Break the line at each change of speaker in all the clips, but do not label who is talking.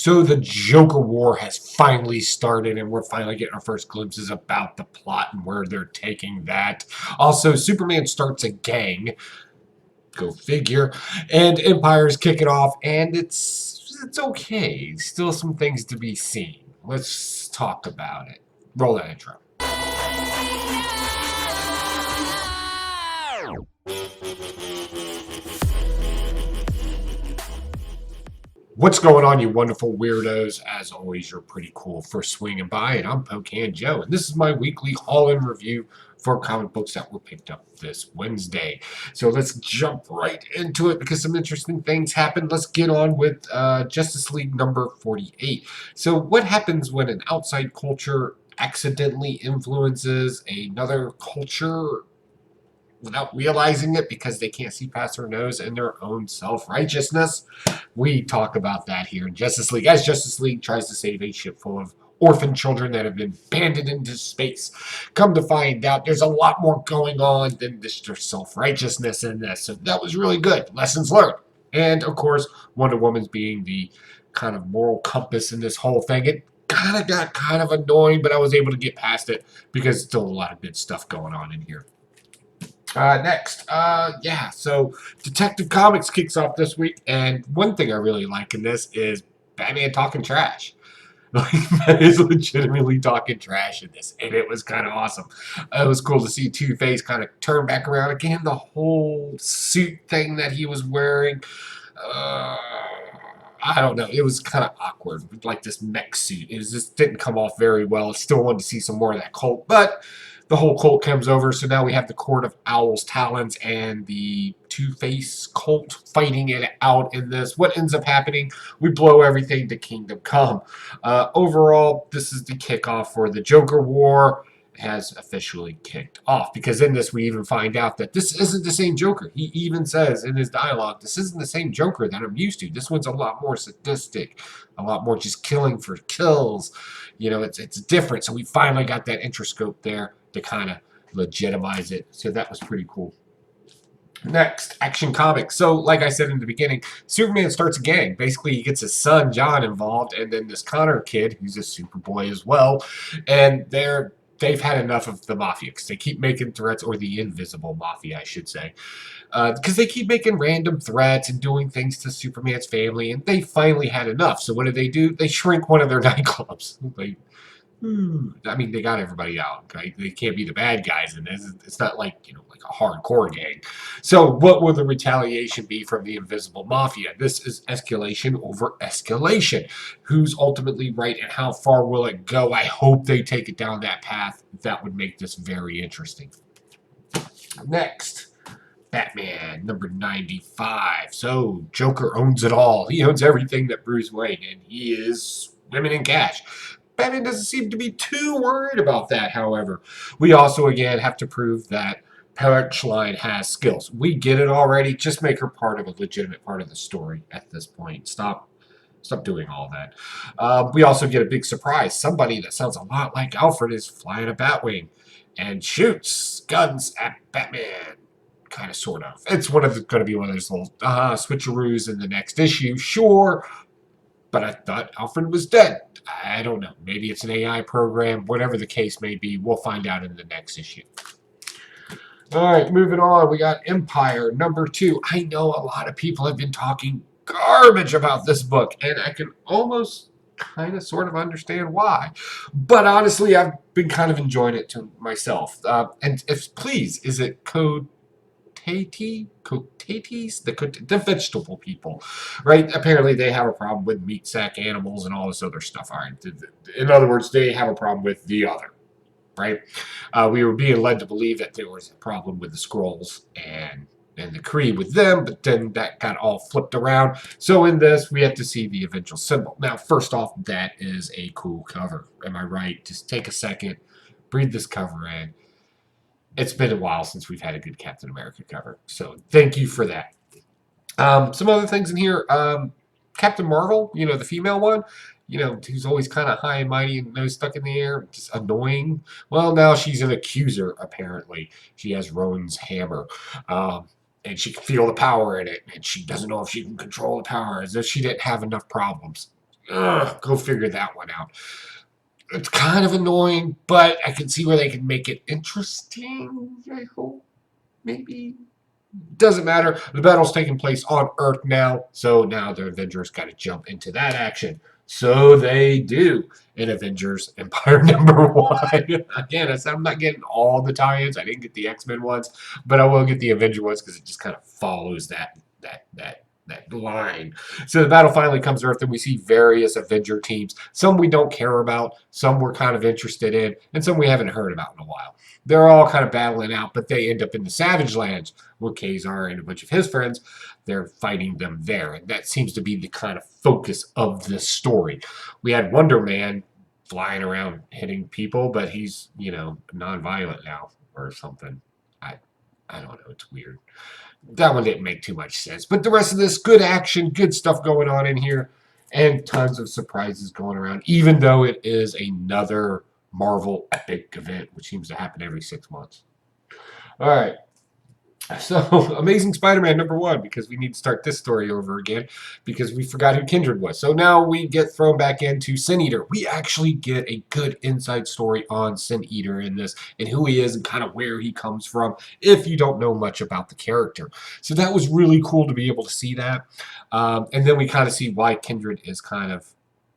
So the Joker War has finally started, and we're finally getting our first glimpses about the plot and where they're taking that. Also, Superman starts a gang, go figure, and Empire's kicking off, and it's okay. Still some things to be seen. Let's talk about it. Roll that intro. What's going on, you wonderful weirdos? As always, you're pretty cool for swinging by, and I'm Pocan Joe, and this is my weekly haul-in review for comic books that were picked up this Wednesday. So let's jump right into it because some interesting things happened. Let's get on with Justice League number 48. So what happens when an outside culture accidentally influences another culture without realizing it because they can't see past their nose and their own self-righteousness? We talk about that here in Justice League as Justice League tries to save a ship full of orphan children that have been abandoned into space. Come to find out, there's a lot more going on than just self-righteousness in this. So that was really good. Lessons learned. And of course, Wonder Woman's being the kind of moral compass in this whole thing. It got kind of annoying, but I was able to get past it because still a lot of good stuff going on in here. So Detective Comics kicks off this week, and one thing I really like in this is Batman talking trash. Like, that is legitimately talking trash in this, and it was kind of awesome. It was cool to see Two-Face kind of turn back around again. The whole suit thing that he was wearing, I don't know. It was kind of awkward, like this mech suit. It just didn't come off very well. Still wanted to see some more of that Colt, but the whole cult comes over, so now we have the Court of Owl's Talons and the Two-Face cult fighting it out in this. What ends up happening? We blow everything to Kingdom Come. Overall, this is the kickoff for the Joker War. Has officially kicked off, because in this we even find out that this isn't the same Joker. He even says in his dialogue, this isn't the same Joker that I'm used to. This one's a lot more sadistic, a lot more just killing for kills. You know, it's different. So we finally got that interscope there to kind of legitimize it. So that was pretty cool. Next, Action Comics. So, like I said in the beginning, Superman starts a gang. Basically, he gets his son, John, involved, and then this Connor kid, who's a Superboy as well. And they've had enough of the Mafia because they keep making threats, or the Invisible Mafia, I should say. Because they keep making random threats and doing things to Superman's family, and they finally had enough. So what do? They shrink one of their nightclubs. I mean, they got everybody out, right? They can't be the bad guys in this. It's not like, like a hardcore gang. So what will the retaliation be from the Invisible Mafia? This is escalation over escalation. Who's ultimately right and how far will it go? I hope they take it down that path. That would make this very interesting. Next, Batman, number 95. So Joker owns it all. He owns everything that Bruce Wayne, and he is swimming in cash. Batman doesn't seem to be too worried about that, however. We also, again, have to prove that Punchline has skills. We get it already. Just make her part of a legitimate part of the story at this point. Stop doing all that. We also get a big surprise. Somebody that sounds a lot like Alfred is flying a Batwing and shoots guns at Batman. Kind of, sort of. It's going to be one of those little switcheroos in the next issue, sure. But I thought Alfred was dead. I don't know. Maybe it's an AI program. Whatever the case may be, we'll find out in the next issue. All right, moving on. We got Empire, number 2. I know a lot of people have been talking garbage about this book, and I can almost kind of sort of understand why. But honestly, I've been kind of enjoying it to myself. And please, is it code Cotates, the vegetable people, right? Apparently they have a problem with meat sack animals and all this other stuff. All right. In other words, they have a problem with the other, right? We were being led to believe that there was a problem with the Skrulls and the Kree with them, but then that got all flipped around. So in this, we have to see the eventual symbol. Now, first off, that is a cool cover. Am I right? Just take a second, breathe this cover in. It's been a while since we've had a good Captain America cover, so thank you for that. Some other things in here. Captain Marvel, the female one, who's always kind of high and mighty and nose stuck in the air, just annoying. Well, now she's an accuser, apparently. She has Rowan's hammer, and she can feel the power in it, and she doesn't know if she can control the power, as if she didn't have enough problems. Ugh, go figure that one out. It's kind of annoying, but I can see where they can make it interesting. I hope, maybe. Doesn't matter. The battle's taking place on Earth now, so now the Avengers got to jump into that action. So they do in Avengers Empire #1. Again, I said I'm not getting all the tie-ins. I didn't get the X-Men ones, but I will get the Avenger ones because it just kind of follows that line. So the battle finally comes to Earth, and we see various Avenger teams. Some we don't care about, some we're kind of interested in, and some we haven't heard about in a while. They're all kind of battling out, but they end up in the Savage Lands where Kazar and a bunch of his friends, they're fighting them there. And that seems to be the kind of focus of this story. We had Wonder Man flying around hitting people, but he's, non-violent now or something. I I don't know. It's weird. That one didn't make too much sense. But the rest of this, good action, good stuff going on in here, and tons of surprises going around, even though it is another Marvel epic event, which seems to happen every 6 months. All right. So, Amazing Spider-Man #1, because we need to start this story over again because we forgot who Kindred was. So now we get thrown back into Sin Eater. We actually get a good inside story on Sin Eater in this and who he is and kind of where he comes from if you don't know much about the character. So that was really cool to be able to see that. And then we kind of see why Kindred is kind of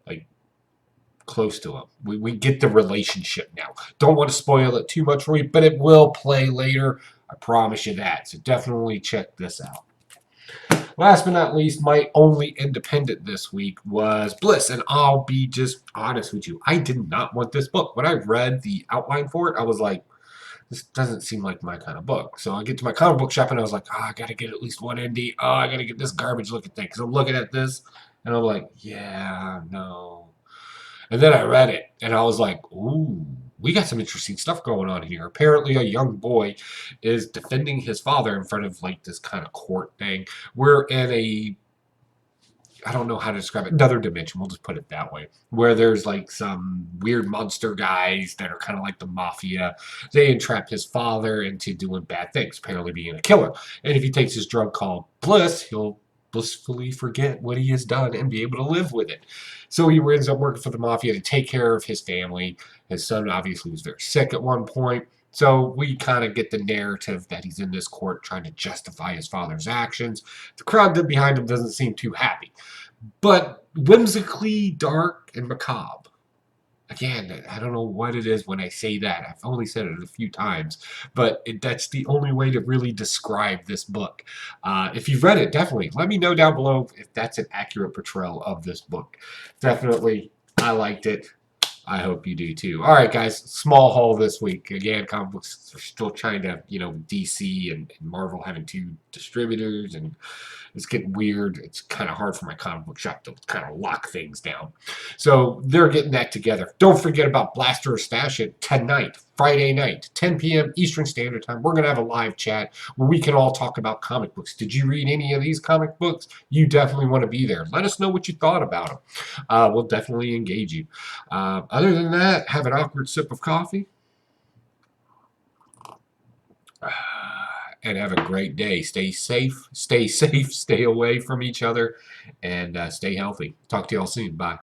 like close to him. We get the relationship now. Don't want to spoil it too much for you, but it will play later. I promise you that. So definitely check this out. Last but not least, my only independent this week was Bliss. And I'll be just honest with you. I did not want this book. When I read the outline for it, I was like, this doesn't seem like my kind of book. So I get to my comic book shop and I was like, I got to get at least one indie. I got to get this garbage looking thing. Because I'm looking at this and I'm like, yeah, no. And then I read it, and I was like, ooh, we got some interesting stuff going on here. Apparently, a young boy is defending his father in front of like this kind of court thing. We're in I don't know how to describe it, another dimension, we'll just put it that way, where there's like some weird monster guys that are kind of like the mafia. They entrap his father into doing bad things, apparently being a killer. And if he takes his drug called Bliss, he'll blissfully forget what he has done and be able to live with it. So he ends up working for the mafia to take care of his family. His son obviously was very sick at one point. So we kind of get the narrative that he's in this court trying to justify his father's actions. The crowd behind him doesn't seem too happy, but whimsically dark and macabre. Again, I don't know what it is when I say that. I've only said it a few times, but that's the only way to really describe this book. If you've read it, definitely let me know down below if that's an accurate portrayal of this book. Definitely, I liked it. I hope you do too. All right, guys, small haul this week. Again, comic books are still trying to, DC and Marvel having two distributors, and it's getting weird. It's kind of hard for my comic book shop to kind of lock things down. So they're getting that together. Don't forget about Blaster or Stash It tonight, Friday night, 10 p.m. Eastern Standard Time. We're going to have a live chat where we can all talk about comic books. Did you read any of these comic books? You definitely want to be there. Let us know what you thought about them. We'll definitely engage you. Other than that, have an awkward sip of coffee. And have a great day. Stay safe, stay away from each other, and stay healthy. Talk to y'all soon. Bye.